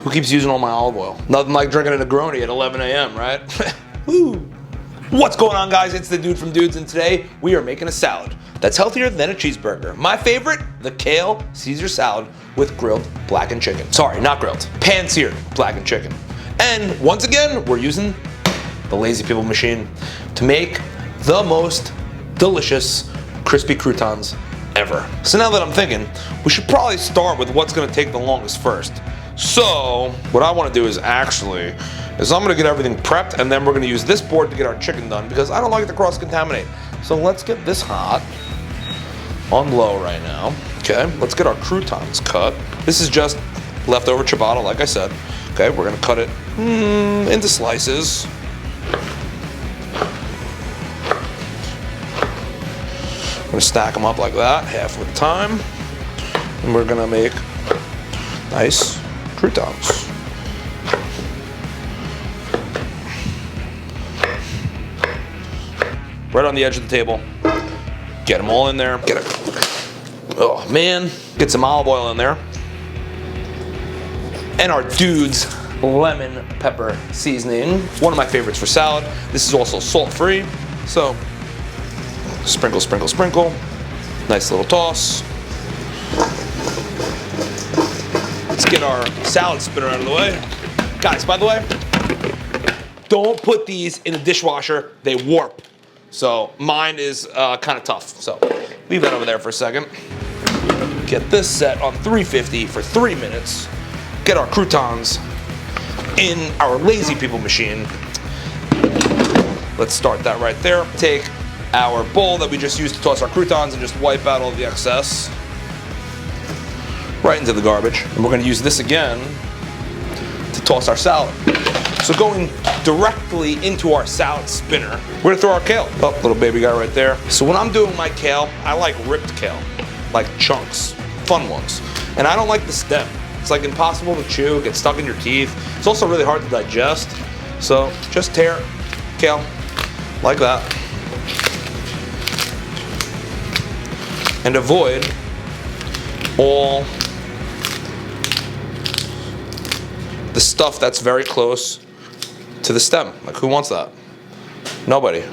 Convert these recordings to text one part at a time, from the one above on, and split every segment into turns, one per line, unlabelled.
Who keeps using all my olive oil? Nothing like drinking a Negroni at 11 a.m., right? Woo! What's going on, guys? It's the dude from Dudes, and today we are making a salad that's healthier than a cheeseburger. My favorite, the Kale Caesar Salad with grilled blackened chicken. Sorry, not grilled, pan-seared blackened chicken. And once again, we're using the Lazy People machine to make the most delicious crispy croutons ever. So now that I'm thinking, we should probably start with what's gonna take the longest first. So what I want to do is I'm gonna get everything prepped, and then we're gonna use this board to get our chicken done because I don't like it to cross-contaminate. So let's get this hot on low right now. Okay, let's get our croutons cut. This is just leftover ciabatta, like I said. Okay, we're gonna cut it into slices. We're gonna stack them up like that, half of the time. And we're gonna make nice croutons. Right on the edge of the table. Get them all in there. Oh man, get some olive oil in there. And our Dude's lemon pepper seasoning. One of my favorites for salad. This is also salt-free, so sprinkle, sprinkle, sprinkle. Nice little toss. Let's get our salad spinner out of the way. Guys, by the way, don't put these in the dishwasher. They warp. So mine is kind of tough. So leave that over there for a second. Get this set on 350 for 3 minutes. Get our croutons in our Lazy People machine. Let's start that right there. Take our bowl that we just used to toss our croutons and just wipe out all the excess right into the garbage. And we're gonna use this again to toss our salad. So going directly into our salad spinner, we're gonna throw our kale. Oh, little baby guy right there. So when I'm doing my kale, I like ripped kale, like chunks, fun ones. And I don't like the stem. It's like impossible to chew, get stuck in your teeth. It's also really hard to digest. So just tear kale like that. And avoid all the stuff that's very close to the stem. Like, who wants that? Nobody.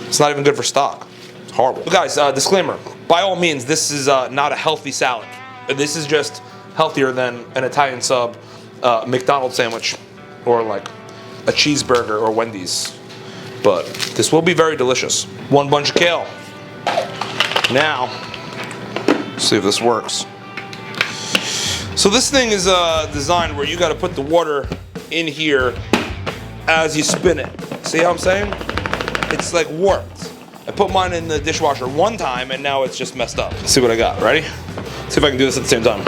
It's not even good for stock. It's horrible. But guys, disclaimer, by all means, this is not a healthy salad. This is just healthier than an Italian sub, McDonald's sandwich, or like a cheeseburger or Wendy's. But this will be very delicious. One bunch of kale. Now, see if this works. So this thing is designed where you got to put the water in here as you spin it. See how I'm saying? It's like warped. I put mine in the dishwasher one time and now it's just messed up. Let's see what I got. Ready? See if I can do this at the same time.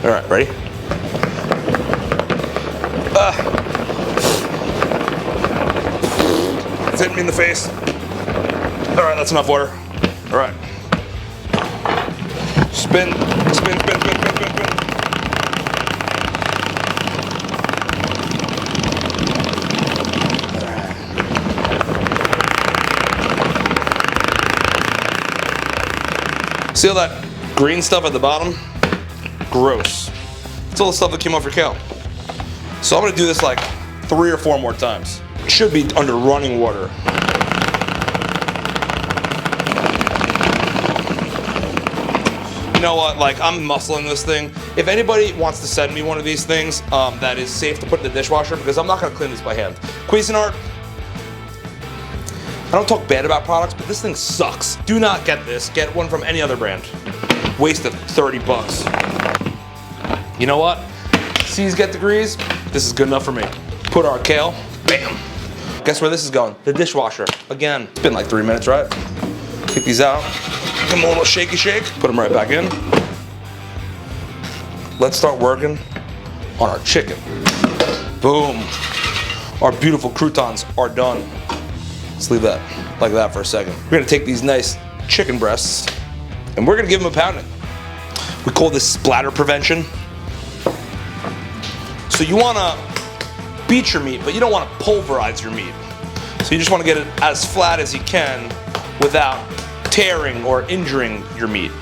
All right, ready? It's hitting me in the face. All right, that's enough water. All right. Spin, spin, spin, spin, spin, spin, spin. See all that green stuff at the bottom? Gross. It's all the stuff that came off your kale. So I'm gonna do this like 3 or 4 more times. It should be under running water. You know what, like, I'm muscling this thing. If anybody wants to send me one of these things that is safe to put in the dishwasher, because I'm not gonna clean this by hand. Cuisinart, I don't talk bad about products, but this thing sucks. Do not get this. Get one from any other brand. Waste of 30 bucks. You know what? C's get degrees. This is good enough for me. Put our kale, bam. Guess where this is going? The dishwasher. Again, it's been like 3 minutes, right? Take these out. Give them a little shaky shake. Put them right back in. Let's start working on our chicken. Boom. Our beautiful croutons are done. Let's leave that like that for a second. We're gonna take these nice chicken breasts and we're gonna give them a pounding. We call this splatter prevention. So you wanna beat your meat, but you don't wanna pulverize your meat. So you just wanna get it as flat as you can without tearing or injuring your meat.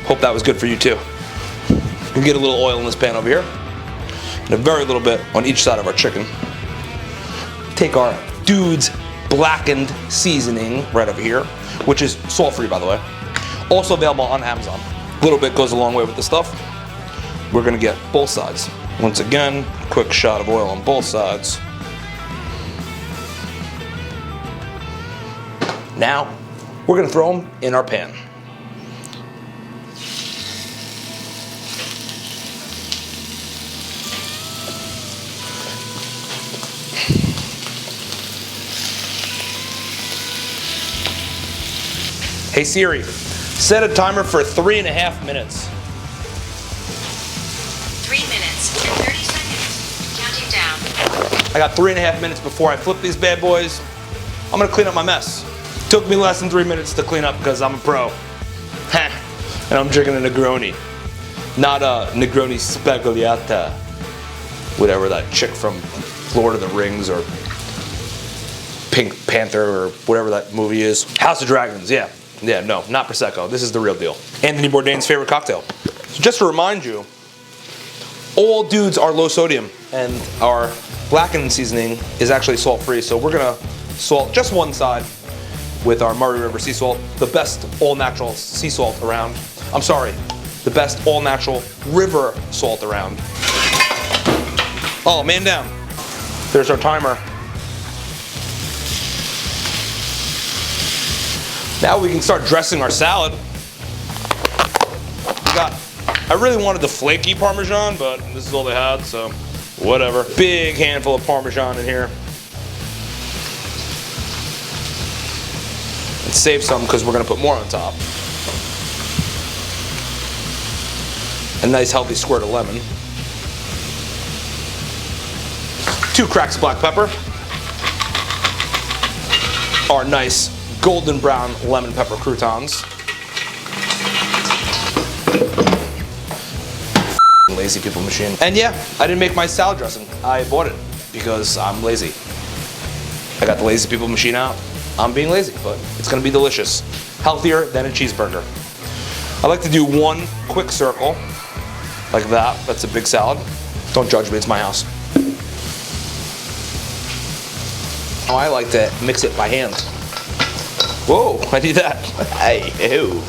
Hope that was good for you too. You get a little oil in this pan over here, and a very little bit on each side of our chicken. Take our Dude's Blackened seasoning right over here, which is salt-free, by the way. Also available on Amazon. A little bit goes a long way with the stuff. We're gonna get both sides. Once again, quick shot of oil on both sides. Now, we're gonna throw them in our pan. Hey Siri, set a timer for 3.5 minutes.
3 minutes and 30 seconds. Counting down.
I got 3.5 minutes before I flip these bad boys. I'm gonna clean up my mess. Took me less than 3 minutes to clean up because I'm a pro. And I'm drinking a Negroni. Not a Negroni Spagliata. Whatever that chick from Lord of the Rings or Pink Panther or whatever that movie is. House of Dragons, yeah. Yeah, no, not Prosecco. This is the real deal. Anthony Bourdain's favorite cocktail. So just to remind you, all Dudes are low sodium, and our Blackened seasoning is actually salt-free. So we're gonna salt just one side with our Murray River sea salt, the best all-natural sea salt around. I'm sorry, the best all-natural river salt around. Oh, man down. There's our timer. Now we can start dressing our salad. I really wanted the flaky Parmesan, but this is all they had, so whatever. Big handful of Parmesan in here. And save some because we're gonna put more on top. A nice healthy squirt of lemon. 2 cracks of black pepper. Our nice golden brown lemon pepper croutons. Lazy people machine. And yeah, I didn't make my salad dressing. I bought it because I'm lazy. I got the lazy people machine out. I'm being lazy, but it's gonna be delicious. Healthier than a cheeseburger. I like to do one quick circle, like that. That's a big salad. Don't judge me, it's my house. Oh, I like to mix it by hand. Whoa, I do that. Hey, ew.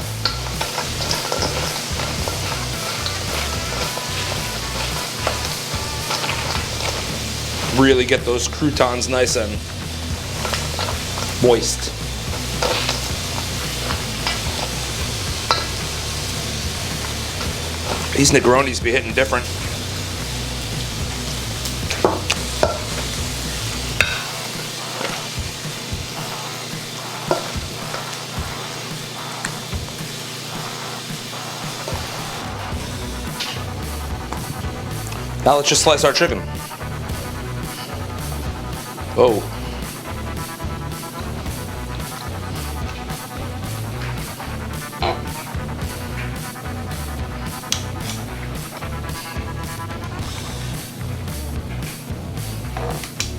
Really get those croutons nice and moist. These Negronis be hitting different. Now let's just slice our chicken. Oh.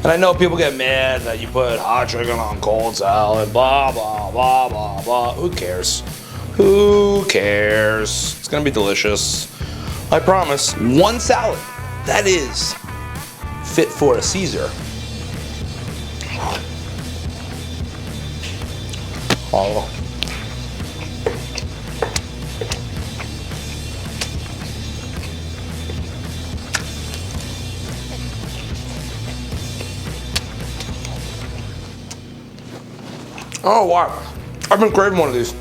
And I know people get mad that you put hot chicken on cold salad, blah, blah, blah, blah, blah. Who cares? Who cares? It's gonna be delicious. I promise. One salad. That is fit for a Caesar. Oh. Oh wow. I've been craving one of these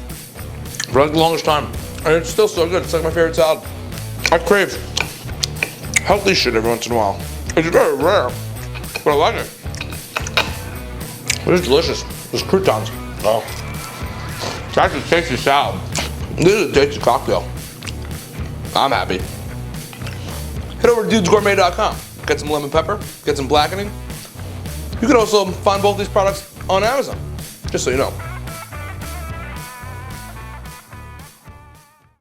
for like the longest time. And it's still so good. It's like my favorite salad. I crave healthy shit every once in a while. It's very rare, but I like it. It is delicious. Those croutons. Oh. It's actually a tasty salad. This is a tasty cocktail. I'm happy. Head over to dudesgourmet.com. Get some lemon pepper, get some blackening. You can also find both these products on Amazon, just so you know.